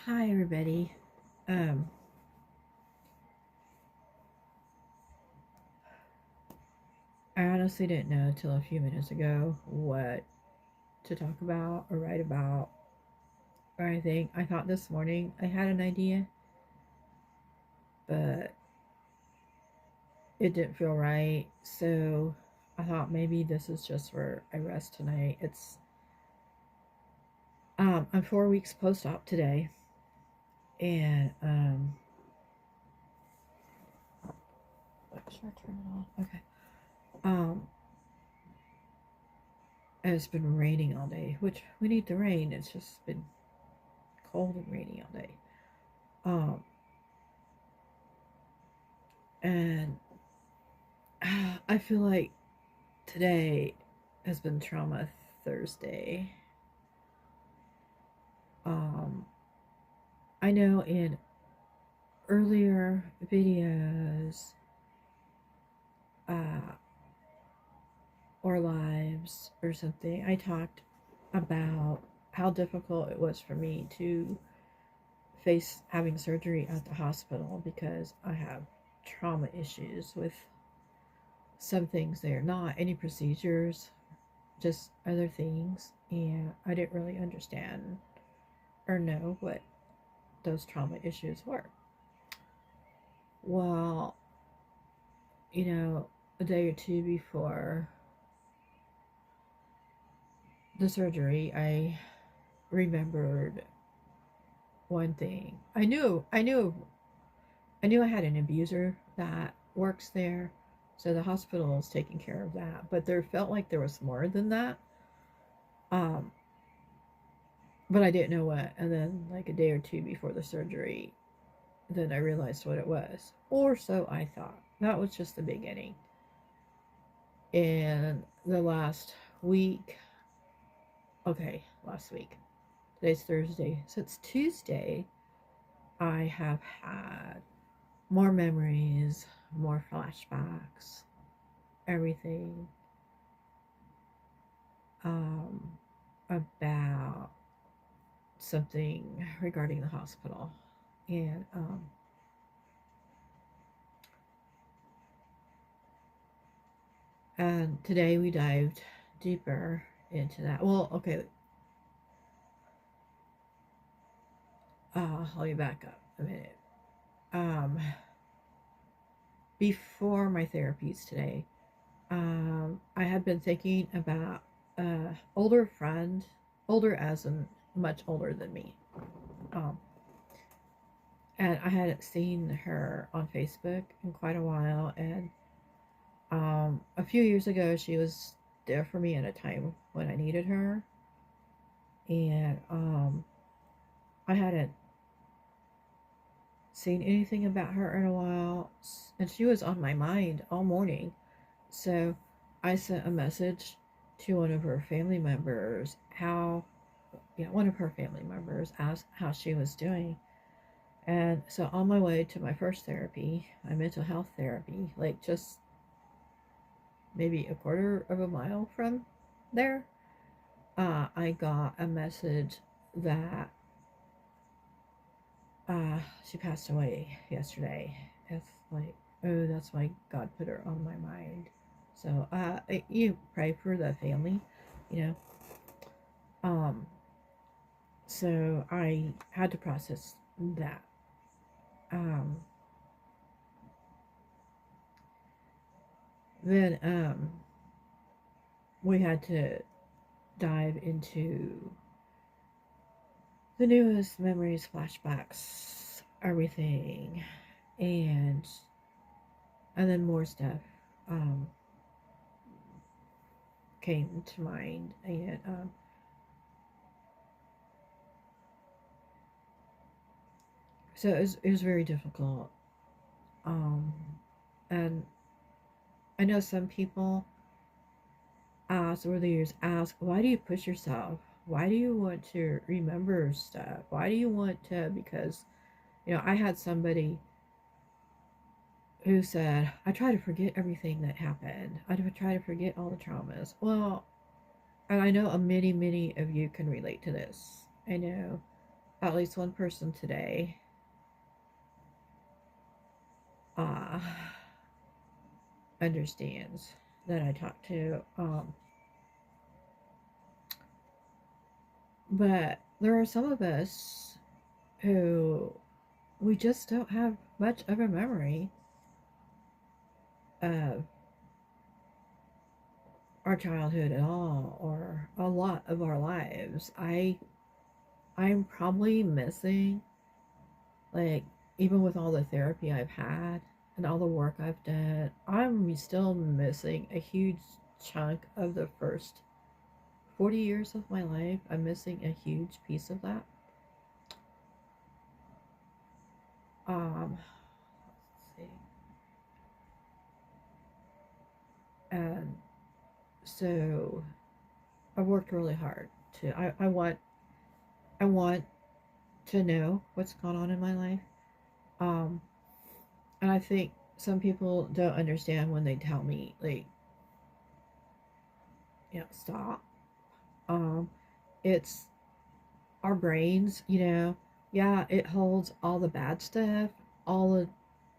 Hi everybody. Um, I honestly didn't know till a few minutes ago what to talk about or write about or anything. I thought this morning I had an idea, but it didn't feel right. So I thought maybe this is just where I rest tonight. I'm 4 weeks post-op today, and should I turn it on? Okay. Um, and it's been raining all day, which we need the rain. It's just been cold and rainy all day. Um, and I feel like today has been Trauma Thursday. Um, I know in earlier videos uh, or lives or something, I talked about how difficult it was for me to face having surgery at the hospital because I have trauma issues with some things. They are not any procedures, just other things, and I didn't really understand or know what those trauma issues were. Well, a day or two before the surgery, I remembered one thing. I knew I had an abuser that works there, so the hospital is taking care of that. But there felt like there was more than that. Um, but I didn't know what. And then, like a day or two before the surgery, then I realized what it was, or so I thought. That was just the beginning. In the last week, okay, last week. Today's Thursday. Since Tuesday, I have had more memories, more flashbacks, everything um, about something regarding the hospital. And today we dived deeper into that. Well, okay, let me back up a minute. Um, Before my therapies today, I had been thinking about older friend, older as in much older than me. Um, and I hadn't seen her on Facebook in quite a while. And a few years ago, she was there for me at a time when I needed her. And I hadn't seen anything about her in a while. And she was on my mind all morning. So I sent a message to one of her family members one of her family members asked how she was doing. And so on my way to my first therapy, my mental health therapy, like just maybe a quarter of a mile from there, I got a message that she passed away yesterday. It's like, oh, that's why God put her on my mind. So you pray for the family, you know. Um, so I had to process that. Um, then we had to dive into the newest memories, flashbacks, everything, and and then more stuff um, came to mind, and so it was very difficult. Um, and I know some people over the years ask, why do you push yourself? Why do you want to remember stuff? Why do you want to? Because I had somebody who said, I try to forget everything that happened. I try to forget all the traumas. Well, and I know many of you can relate to this. I know at least one person today uh, understands that I talk to. But there are some of us who we just don't have much of a memory of our childhood at all, or a lot of our lives. I'm probably missing, like, even with all the therapy I've had and all the work I've done, I'm still missing a huge chunk of the first 40 years of my life. I'm missing a huge piece of that. Let's see. And so I worked really hard to I want to know what's going on in my life. Um and I think some people don't understand when they tell me, like, stop. Um it's our brains, yeah, it holds all the bad stuff, all the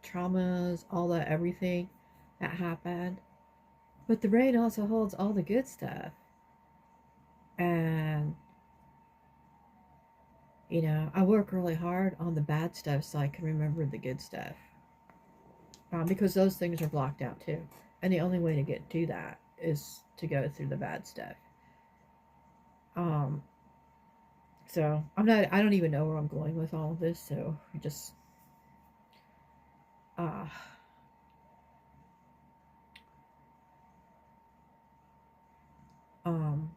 traumas, all the everything that happened. But the brain also holds all the good stuff. And I work really hard on the bad stuff so I can remember the good stuff. Because those things are blocked out too. And the only way to get to that is to go through the bad stuff. Um, I don't even know where I'm going with all of this. So just, uh, um,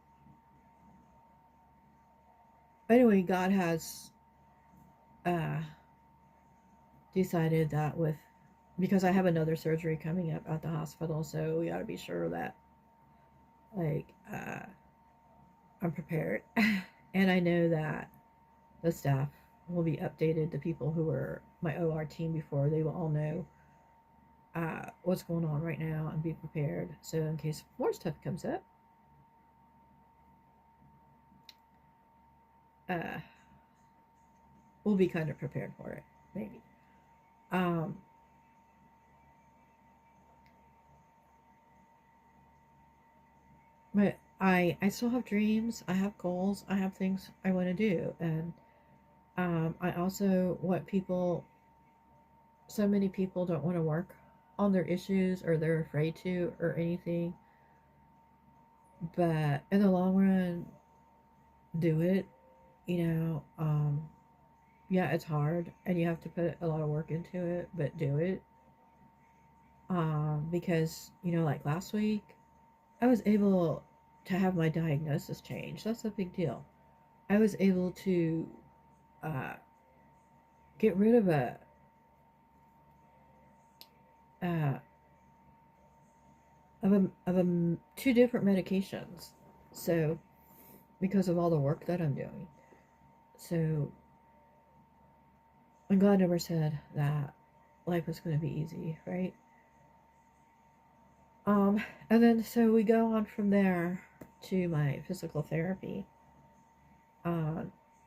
anyway, God has, uh, decided that because I have another surgery coming up at the hospital, so we got to be sure that, like, I'm prepared. And I know that the staff will be updated. The people who were my OR team before, they will all know what's going on right now and be prepared. So in case more stuff comes up, uh, we'll be kind of prepared for it, maybe. Um, but I still have dreams. I have goals. I have things I want to do, and I also want people. So many people don't want to work on their issues, or they're afraid to, or anything. But in the long run, do it. You know, yeah, it's hard, and you have to put a lot of work into it, but do it. Because like last week, I was able to have my diagnosis changed. That's a big deal. I was able to uh, get rid of uh, two different medications. So because of all the work that I'm doing, so and God never said that life was going to be easy, right? And then so we go on from there to my physical therapy. Uh,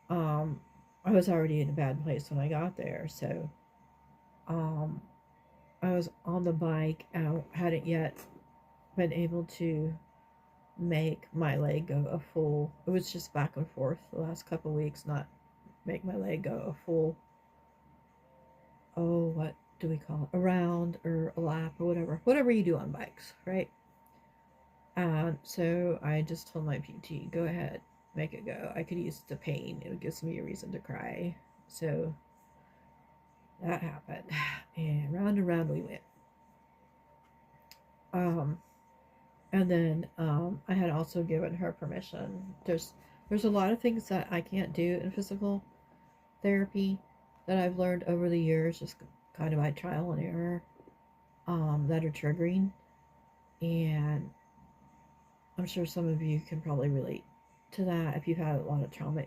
um, I was already in a bad place when I got there, so um, I was on the bike and I hadn't yet been able to make my leg go a full. It was just back and forth the last couple of weeks, not make my leg go a full. Oh, what do we call it? A round or a lap or whatever you do on bikes, right? So I just told my PT, go ahead, make it go. I could use the pain. It gives me a reason to cry. So that happened. And round we went. Um, and then I had also given her permission. There's a lot of things that I can't do in physical therapy that I've learned over the years, just kind of by trial and error, that are triggering. And I'm sure some of you can probably relate to that if you've had a lot of trauma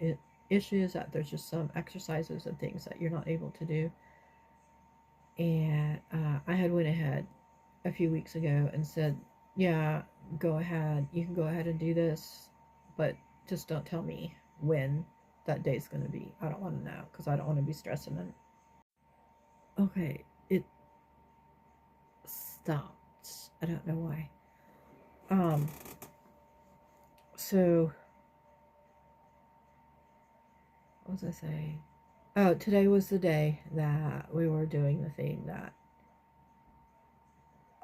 issues, that there's just some exercises and things that you're not able to do. And I had went ahead a few weeks ago and said, yeah, go ahead, you can go ahead and do this, but just don't tell me when. that day's going to be. I don't want to know because I don't want to be stressing it. Okay, it stopped. I don't know why. Um, so what was I saying? Oh, today was the day that we were doing the thing that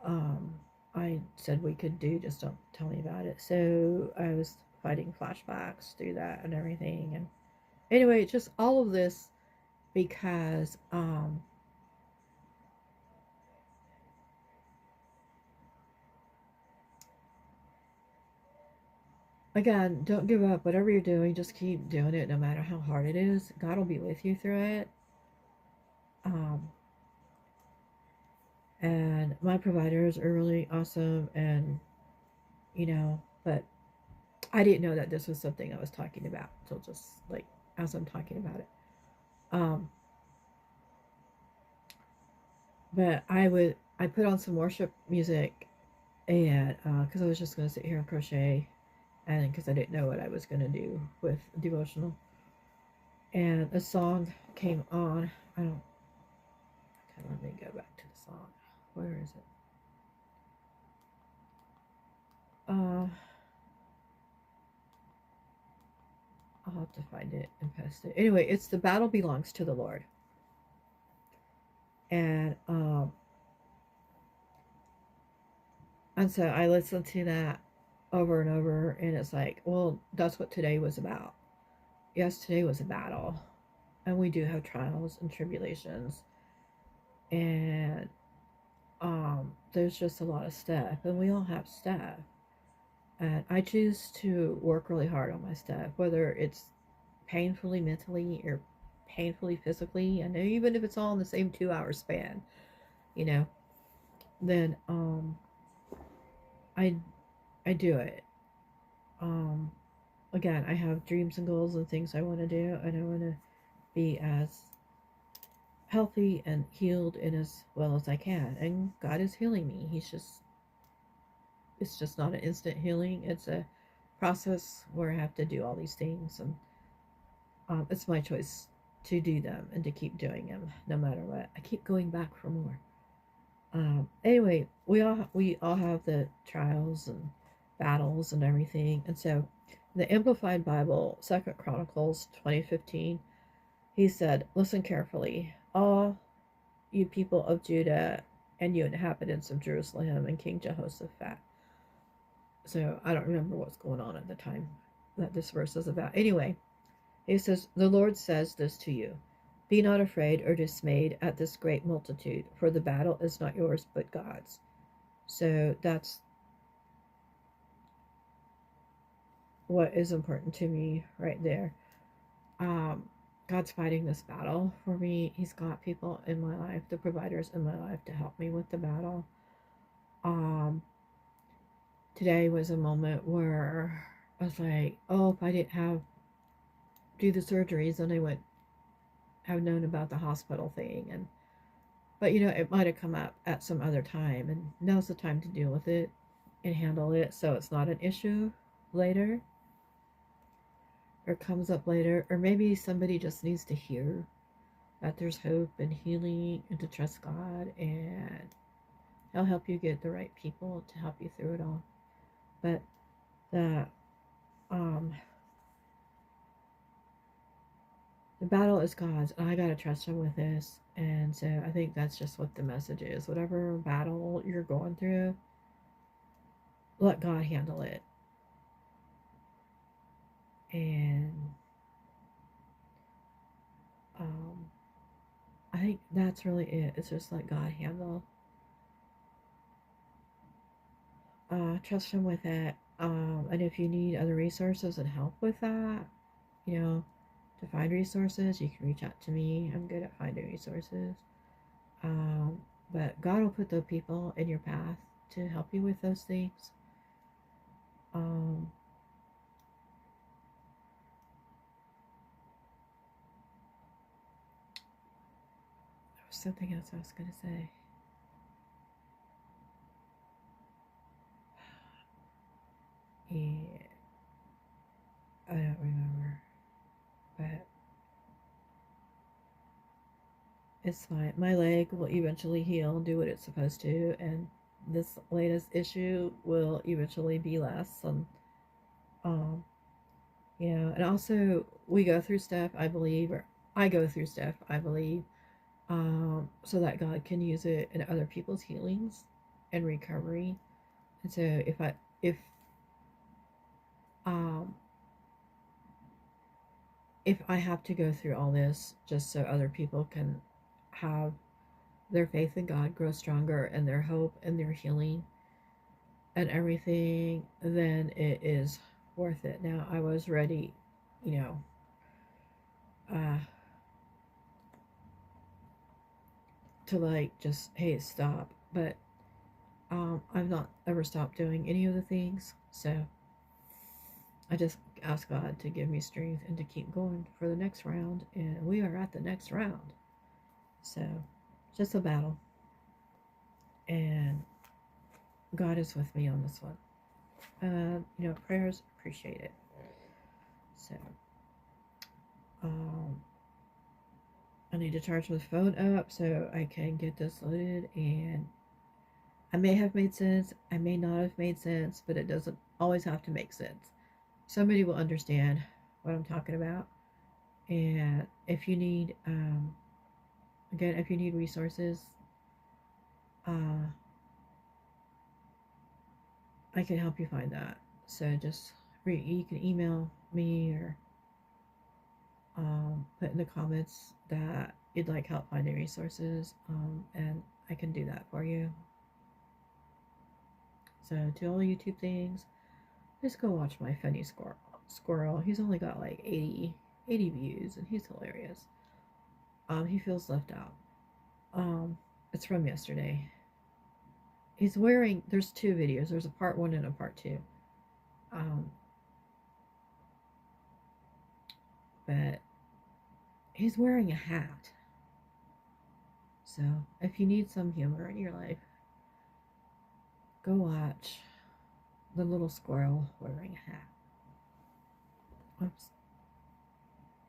um I said we could do. Just don't tell me about it. So I was fighting flashbacks through that and everything. And anyway, just all of this because again, don't give up. Whatever you're doing, just keep doing it no matter how hard it is. God will be with you through it. Um, and my providers are really awesome, and but I didn't know that this was something I was talking about until just like as I'm talking about it. Um, but I put on some worship music, and because I was just gonna sit here and crochet, and because I didn't know what I was gonna do with devotional, and a song came on. I don't. Okay, let me go back to the song. Where is it? Uh, I'll have to find it and post it. Anyway, it's "The Battle Belongs to the Lord," and so I listened to that over and over, and it's like, well, that's what today was about. Yes, today was a battle, and we do have trials and tribulations, and there's just a lot of stuff, and we all have stuff. And I choose to work really hard on my stuff, whether it's painfully mentally or painfully physically. And even if it's all in the same 2 hour span, you know, then I I do it. Um, Again, I have dreams and goals and things I want to do, and I want to be as healthy and healed and as well as I can. And God is healing me. It's just not an instant healing. It's a process where I have to do all these things, and it's my choice to do them and to keep doing them no matter what. I keep going back for more. Anyway, we all have the trials and battles and everything, and so the Amplified Bible, Second Chronicles 20:15, he said, "Listen carefully, all you people of Judah and you inhabitants of Jerusalem and King Jehoshaphat." So I don't remember what's going on at the time that this verse is about. Anyway, he says, "The Lord says this to you. Be not afraid or dismayed at this great multitude, for the battle is not yours but God's." So that's what is important to me right there. Um, God's fighting this battle for me. He's got people in my life, the providers in my life, to help me with the battle. Um, Today was a moment where I was like, oh, if I didn't do the surgeries, then I would have known about the hospital thing. And but it might have come up at some other time, and now's the time to deal with it and handle it so it's not an issue later or comes up later. Or maybe somebody just needs to hear that there's hope and healing and to trust God, and He'll help you get the right people to help you through it all. But the um the battle is God's, and I gotta trust Him with this. And so I think that's just what the message is. Whatever battle you're going through, let God handle it. And um, I think that's really it. It's just let God handle. Trust Him with it. And if you need other resources and help with that, you know, to find resources, you can reach out to me. I'm good at finding resources. Um, but God will put the people in your path to help you with those things. Um, there was something else I was going to say. Yeah, I don't remember. But It's fine. My leg will eventually heal, do what it's supposed to, and this latest issue will eventually be less. And um, and also we go through stuff, I believe, or I go through stuff, I believe, so that God can use it in other people's healings and recovery. And so um if I have to go through all this just so other people can have their faith in God grow stronger and their hope and their healing and everything, then it is worth it. Now, I was ready, you know, uh, to like just, hey, stop. But I've not ever stopped doing any of the things. So I just ask God to give me strength and to keep going for the next round. And we are at the next round. So just a battle. And God is with me on this one. Prayers appreciate it. So, I need to charge my phone up so I can get this loaded. And I may have made sense, I may not have made sense, but it doesn't always have to make sense. Somebody will understand what I'm talking about. And if you need, again, if you need resources, uh, I can help you find that. So just you can email me or put in the comments that you'd like help finding resources, and I can do that for you. So to all YouTube things, just go watch my funny squirrel. He's only got like 80 views, and he's hilarious. He feels left out. It's from yesterday. He's wearing. There's two videos. There's a part 1 and a part 2. But he's wearing a hat. So if you need some humor in your life, go watch the little squirrel wearing a hat. Oops.